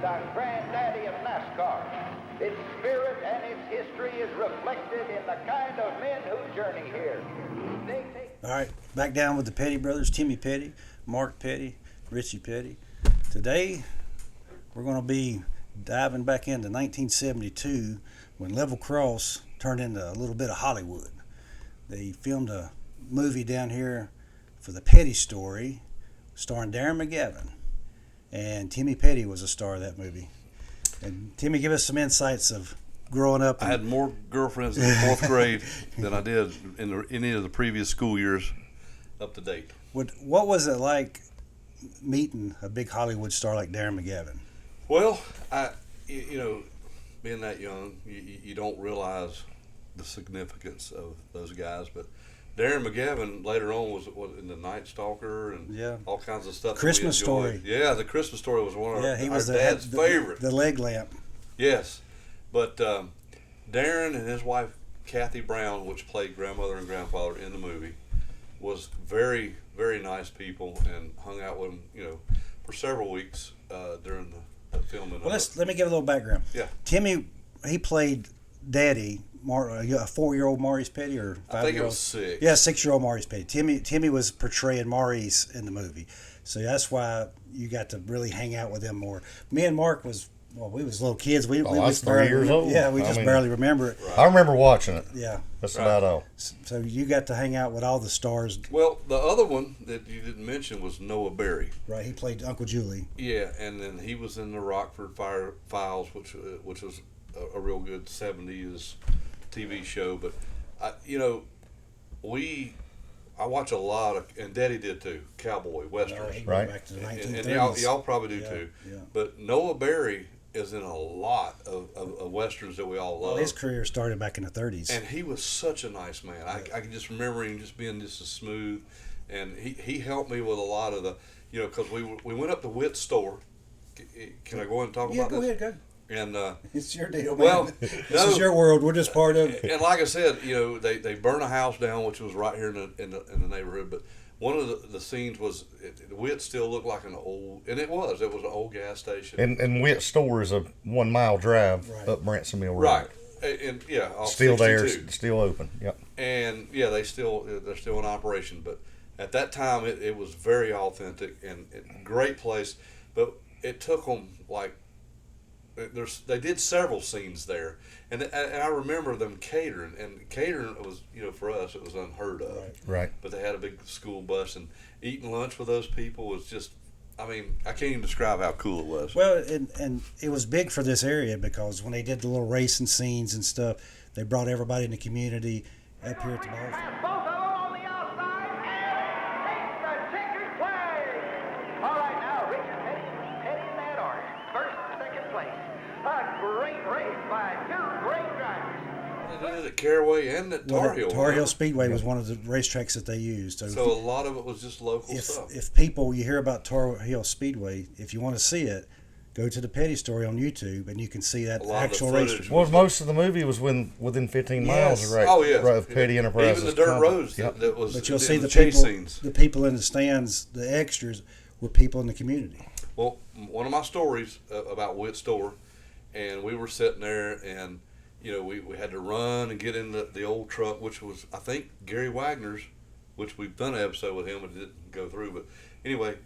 the granddaddy of NASCAR. Its spirit and its history is reflected in the kind of men who journey here. All right, back down with the Petty brothers, Timmy Petty, Mark Petty, Richie Petty. Today, we're going to be diving back into 1972 when Level Cross turned into a little bit of Hollywood. They filmed a movie down here for the Petty story, starring Darren McGavin. And Timmy Petty was a star of that movie. And Timmy, give us some insights of growing up. I had more girlfriends in the fourth grade than I did in any of the previous school years up to date. What was it like meeting a big Hollywood star like Darren McGavin? Well, being that young, you don't realize the significance of those guys. But Darren McGavin later on was in the Night Stalker and all kinds of stuff. Christmas Story. Yeah, the Christmas Story was one of our dad's favorite. The leg lamp. Yes, but Darren and his wife Kathy Brown, which played grandmother and grandfather in the movie, was very, very nice people and hung out with them, for several weeks during the filming. Well, let me give a little background. Yeah, Timmy, he played Daddy. A 4-year-old Maurice Petty or 5-year-old? I think it was 6. Yeah, 6-year-old Maurice Petty. Timmy was portraying Maurice in the movie, so that's why you got to really hang out with him more. Me and Mark we was little kids. We was 3 years old. Yeah, we barely remember it. Right. I remember watching it. Yeah, that's about all. So you got to hang out with all the stars. Well, the other one that you didn't mention was Noah Berry. Right, he played Uncle Julie. Yeah, and then he was in the Rockford Files, which was a real good 70s TV show. But I watch a lot of, and Daddy did too, cowboy westerns. Right. Back to the 1930s. And y'all probably do too. Yeah. But Noah Berry is in a lot of westerns that we all love. Well, his career started back in the 30s. And he was such a nice man. I can just remember him just being just as smooth. And he helped me with a lot of the, because we went up to Witt's store. Can I go ahead and talk about this? Yeah, go ahead. And it's your deal, man. Well, this is your world. We're just part of it. And like I said, they burned a house down, which was right here in the neighborhood. But one of the scenes was Witt still looked like an old, and it was an old gas station. And Witt's store is a 1 mile drive up Branson Mill Road. Right, and still 62. there, still open. Yep. And they're still in operation. But at that time, it was very authentic and great place. But it took them they did several scenes there, and I remember them catering, and catering was, for us, it was unheard of. Right. But they had a big school bus, and eating lunch with those people was just, I can't even describe how cool it was. Well, and it was big for this area because when they did the little racing scenes and stuff, they brought everybody in the community up here at the ball. At Caraway and at Tar Heel. Tar Heel Speedway was one of the racetracks that they used. So a lot of it was just local stuff. If people, you hear about Tar Heel Speedway, if you want to see it, go to the Petty story on YouTube and you can see that actual racetrack. Well, most of the movie was within 15 miles of Petty Enterprises. Even the dirt roads that was. But you'll see the chase scenes. The people in the stands, the extras, were people in the community. Well, one of my stories about Witt's store, and we were sitting there and. We had to run and get in the old truck, which was, I think, Gary Wagner's, which we've done an episode with him and it didn't go through. But anyway,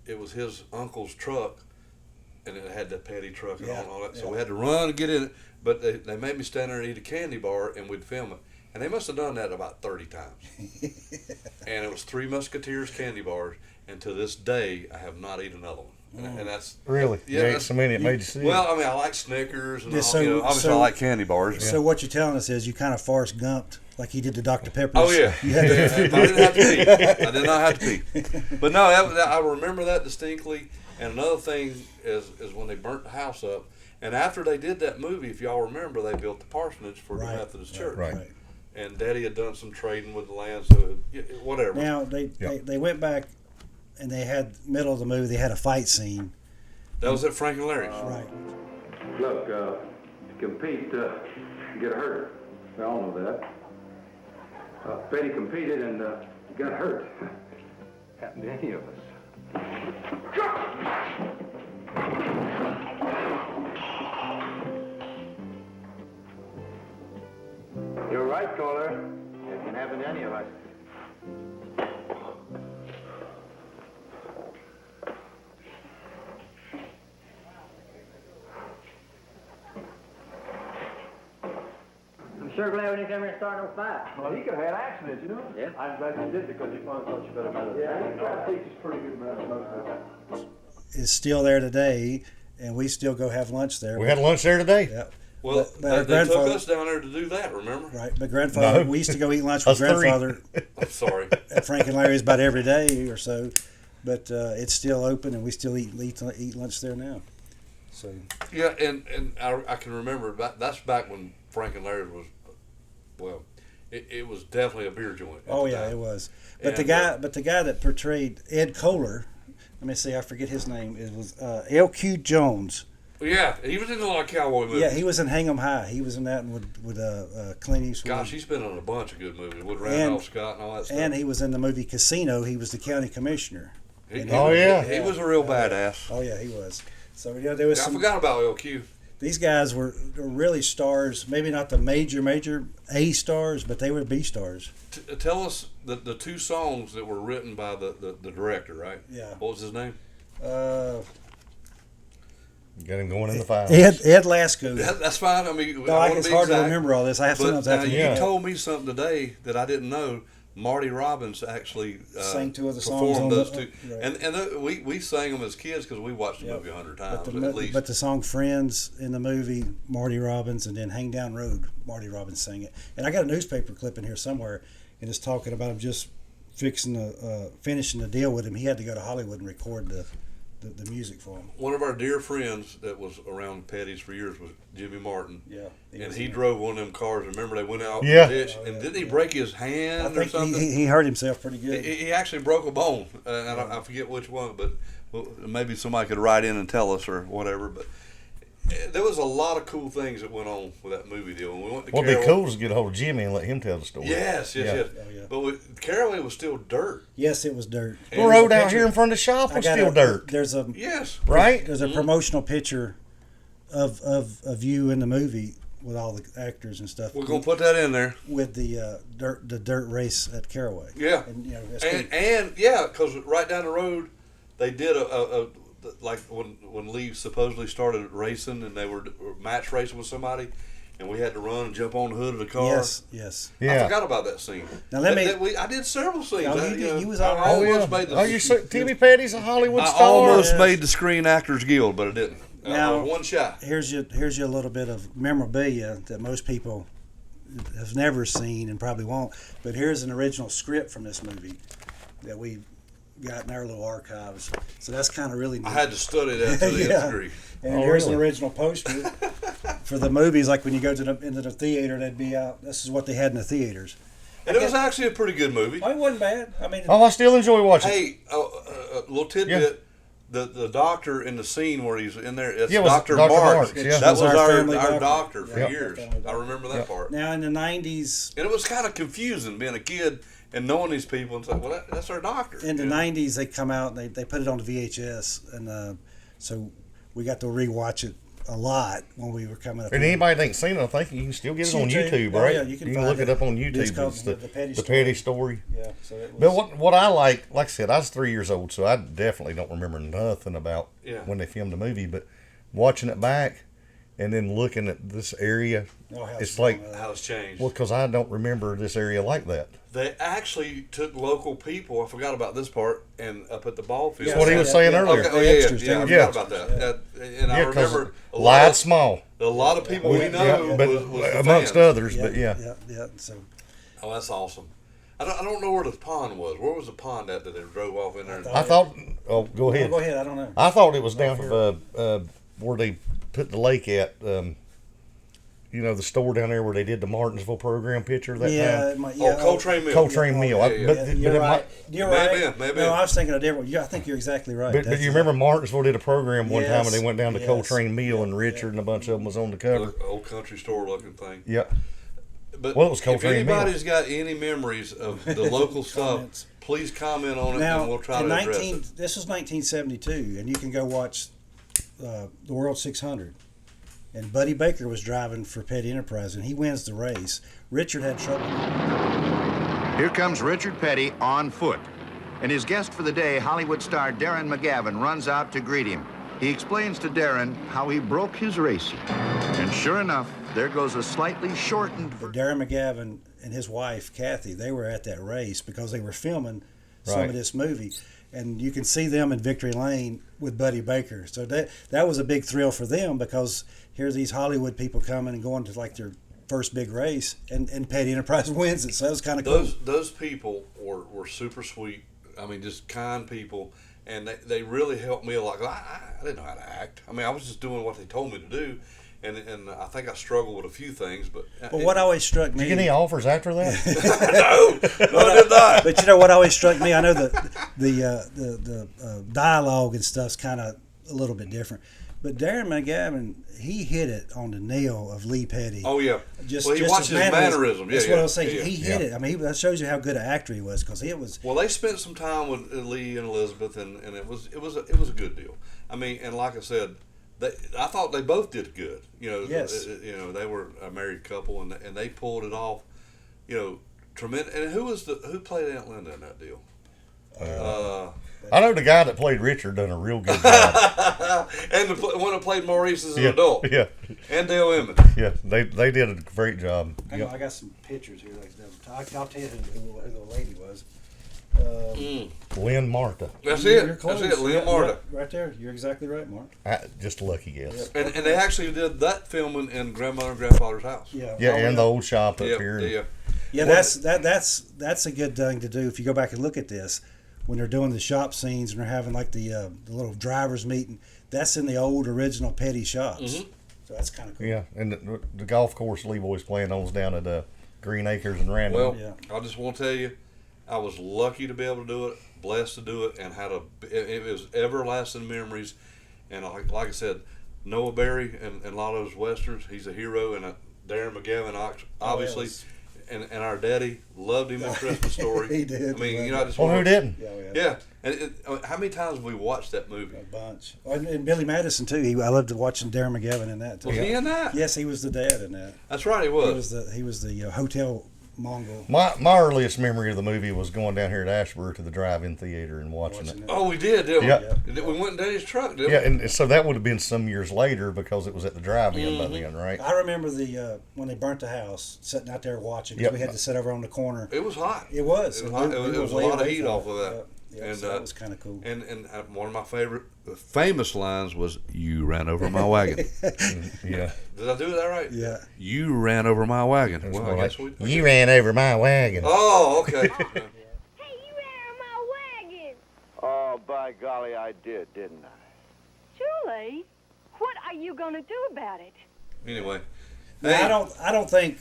it was his uncle's truck, and it had the Petty truck and all that. So we had to run and get in it. But they made me stand there and eat a candy bar, and we'd film it. And they must have done that about 30 times. And it was 3 Musketeers candy bars, and to this day, I have not eaten another one. And that's really you ate so many it made you sick. Well, I like Snickers and obviously I like candy bars. So what you're telling us is you kind of Forrest Gumped like he did the Dr. Peppers. Oh yeah, I didn't have to pee. I did not have to pee. But no, I remember that distinctly. And another thing is when they burnt the house up, and after they did that movie, if y'all remember, they built the parsonage for the Methodist Church. Right. And Daddy had done some trading with the land, so whatever. Now they went back. And they had, middle of the movie, they had a fight scene. That was at Frank and Larry's. Right. Look, to compete, you get hurt. We all know that. Petty competed and got hurt. Happened to any of us. right, caller. It can happen to any of us. I'm sure glad we didn't come here and start no fight. Well, he could have had accidents, you know? Yeah. I'm glad you did because you probably thought you better know that. Yeah, he tried to teach us pretty good about most of it. It's still there today, and we still go have lunch there. We had lunch there today. Yeah. Well, but our they took us down there to do that, remember? Right, but grandfather, No. we used to go eat lunch with Us three. grandfather I'm sorry. at Frank and Larry's about every day or so. But it's still open, and we still eat lunch there now. So Yeah, and I can remember that's back when Frank and Larry's was, well, it was definitely a beer joint. oh yeah, it was. But And, the guy that portrayed Ed Kohler, let me see, I forget his name. It was L.Q. Jones. Yeah, he was in a lot of cowboy movies. Yeah, he was in Hang 'em High. He was in that with Clint Eastwood. Gosh, he's been on a bunch of good movies with Randolph Scott and all that stuff. And he was in the movie Casino. He was the county commissioner. He was a real badass. Oh yeah, he was. So there was I some. forgot about LQ. These guys were really stars. Maybe not the major A stars, but they were B stars. Tell us the two songs that were written by the director, right? Yeah. What was his name? Got him going in the files. Ed Lasko. That's fine. I mean, No, it's hard to remember all this. I have But sometimes now have to. you told me something today that I didn't know. Marty Robbins actually sang two of the songs performed on those the- two, right. and we sang them as kids because we watched the Yep. movie 100 times But at least. but the song "Friends" in the movie, Marty Robbins, and then "Hang Down Road," Marty Robbins sang it. And I got a newspaper clip in here somewhere, and it's talking about him just finishing the deal with him. He had to go to Hollywood and record the music for him. One of our dear friends that was around Petty's for years was Jimmy Martin. Yeah, And he drove one of them cars. Remember they went out Yeah. in the ditch, and didn't he break his hand I or think something? he hurt himself pretty good. He actually broke a bone, and I forget which one, but maybe somebody could write in and tell us or whatever. But there was a lot of cool things that went on with that movie deal. When we went to What'd be Caraway- cool is to get a hold of Jimmy and let him tell the story. Yes. Oh, yeah. But Caraway was still dirt. Yes, it was dirt. The road out here in front of the shop I was got still dirt. There's a Yes. Right? There's a promotional picture of you in the movie with all the actors and stuff. We're gonna put that in there. with the dirt race at Caraway. Yeah. and you know, that's And yeah, because right down the road, they did a like when Lee supposedly started racing and they were match racing with somebody, and we had to run and jump on the hood of the car. yes. I Yeah. forgot about that scene. Now let me- I did several scenes. Oh, you I, did. You was I all right. almost made the. Oh, you Timmy Petty's a Hollywood I star. almost Yes. made the Screen Actors Guild, but I didn't. I Now- was one shot. Here's your little bit of memorabilia that most people have never seen and probably won't. But here's an original script from this movie that we got in our little archives. So that's kind of really neat. I had to study that to the Yeah. nth degree. And Oh, here's really? an original poster for the movies. Like when you go into the theater, they'd be out. This is what they had in the theaters. And it was actually a pretty good movie. Oh, it wasn't bad. I mean, Oh, I still enjoy watching. Hey, a little tidbit. The doctor in the scene where he's in there, it's Yeah, it was Dr. Dr. Marks. Marks, yeah. That was our family doctor for Yeah, years. family doctor. I remember that part. now in the 90s, And it was kind of confusing being a kid and knowing these people and saying, well, that's our doctor. in the you know? 90s they come out and they put it on the VHS, and so we got to rewatch it a lot when we were coming up. And here. anybody that ain't seen it, I think you can still get it on YouTube, Oh, right? yeah, you can can find look it up on It's YouTube. called It's the Petty the Story. Petty story. Yeah, so it was, But what I like I said, I was 3 years old, so I definitely don't remember nothing about Yeah. when they filmed the movie. But watching it back and then looking at this area, Oh, how it's small like, that is. How it's changed. well, because I don't remember this area like that. They actually took local people, I forgot about this part, and up at the ball field. That's what he was saying earlier. Okay, oh, The yeah, extras yeah, I down forgot there. about that. And I Yeah, because remember light small, a lot of people we know but was the amongst fans. others. But yeah, yeah. So Oh, that's awesome. I don't know where the pond was. Where was the pond at that they drove off in there? I thought. Oh, go ahead. go ahead. I don't know. I thought it was down where they put the lake at. You know, the store down there where they did the Martinsville program picture that Yeah, time. it might, yeah. Oh, Coltrane Mill. Coltrane Mill. yeah, yeah. But You're it right. might, You're Maybe, right. maybe. No, I was thinking of different. Yeah, I think you're exactly right. but That's- you remember Martinsville did a program one time and they Yes, went down to yes. Coltrane Mill and Richard and a bunch of them was on the cover. Old country store looking thing. Yeah. But Well, it was if Coltrane Mill. anybody's got any memories of the local stuff, Comments. please comment on it Now, and we'll try in to address it. this was 1972, and you can go watch the World 600. and Buddy Baker was driving for Petty Enterprise, and he wins the race. Richard had trouble. Here comes Richard Petty on foot, and his guest for the day, Hollywood star Darren McGavin, runs out to greet him. He explains to Darren how he broke his race, and sure enough, there goes a slightly shortened. But Darren McGavin and his wife Kathy, they were at that race because they were filming some of this movie, and you can see them in Victory Lane with Buddy Baker. So that was a big thrill for them, because here's these Hollywood people coming and going to like their first big race, and Petty Enterprise wins it. So that was kind of cool. Those people were super sweet. I mean, just kind people, and they really helped me a lot. I didn't know how to act. I mean, I was just doing what they told me to do. And I think I struggled with a few things, but what always struck me. Did you get any offers after that? no, I did not. But you know what always struck me? I know the dialogue and stuff's kind of a little bit different, but Darren McGavin, he hit it on the nail of Lee Petty. Oh yeah, he watched his mannerism. That's what I was saying. He hit it. I mean, that shows you how good an actor he was, because it was. Well, they spent some time with Lee and Elizabeth, and it was a good deal. I mean, and like I said. I thought they both did good. Yes. They were a married couple, and they pulled it off. Tremendous. And who played Aunt Linda in that deal? I know the guy that played Richard done a real good job. And the one that played Maurice as an adult. Yeah. And Dale Emmett. Yeah, they did a great job. I got some pictures here. I'll tell you who the lady was. Lynn Marta. That's You're it. close. That's it. Lynn Marta. Right there. You're exactly right, Mark. Just a lucky guess. And they actually did that filming in Grandmother and Grandfather's house. Yeah. And the old shop up here. Yeah, that's a good thing to do if you go back and look at this. When they're doing the shop scenes and they're having like the little drivers meeting, that's in the old original Petty shops. Mm-hmm. So that's kind of cool. Yeah, and the golf course Leroy's playing on was down at Green Acres and Random. Well, I just want to tell you, I was lucky to be able to do it, blessed to do it, and it was everlasting memories. And like I said, Noah Berry and a lot of those westerns, he's a hero, and Darren McGavin, obviously. Yes. And our daddy loved him in Christmas Story. He did. I mean, I just who didn't? Yeah. And how many times have we watched that movie? A bunch. And Billy Madison too. I loved watching Darren McGavin in that too. Was he in that? Yes, he was the dad in that. That's right, he was. He was the hotel Mongol. My earliest memory of the movie was going down here at Ashburn to the drive-in theater and watching it. Oh, we did, didn't we? Yeah. We went in Daddy's truck, didn't we? Yeah, and so that would have been some years later because it was at the drive-in by then, right? I remember when they burnt the house, sitting out there watching, because we had to sit over on the corner. It was hot. It was. It was a lot of heat off of that. Yeah, and so that was kind of cool. And one of my favorite famous lines was, "You ran over my wagon." Yeah. Did I do that right? Yeah. You ran over my wagon. Well, I guess we. You ran over my wagon. Oh, okay. Hey, you ran over my wagon. Oh, by golly, I did, didn't I? Julie, what are you going to do about it? Anyway, Now, I don't think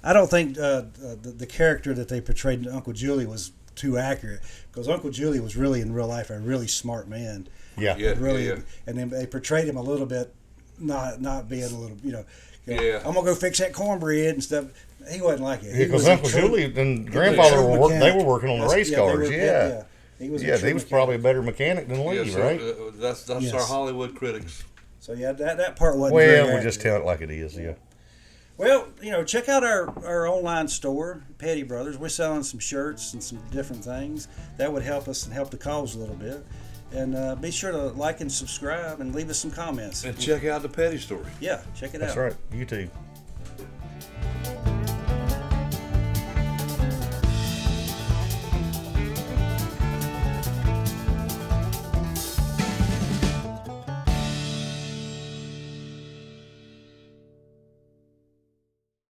the character that they portrayed in Uncle Julie was too accurate, because Uncle Julie was really in real life a really smart man. Yeah. Really, and then they portrayed him a little bit not being a little, I'm gonna go fix that cornbread and stuff. He wasn't like it. Because Uncle Julie and Grandfather they were working on the race cars. He was. He was probably a better mechanic than Lee, right? That's our Hollywood critics. So that part wasn't. Well, we just tell it like it is. Yeah. Well, check out our online store, Petty Brothers. We're selling some shirts and some different things. That would help us and help the cause a little bit. And be sure to like and subscribe and leave us some comments. And check out the Petty Story. Yeah, check it out. That's right. YouTube.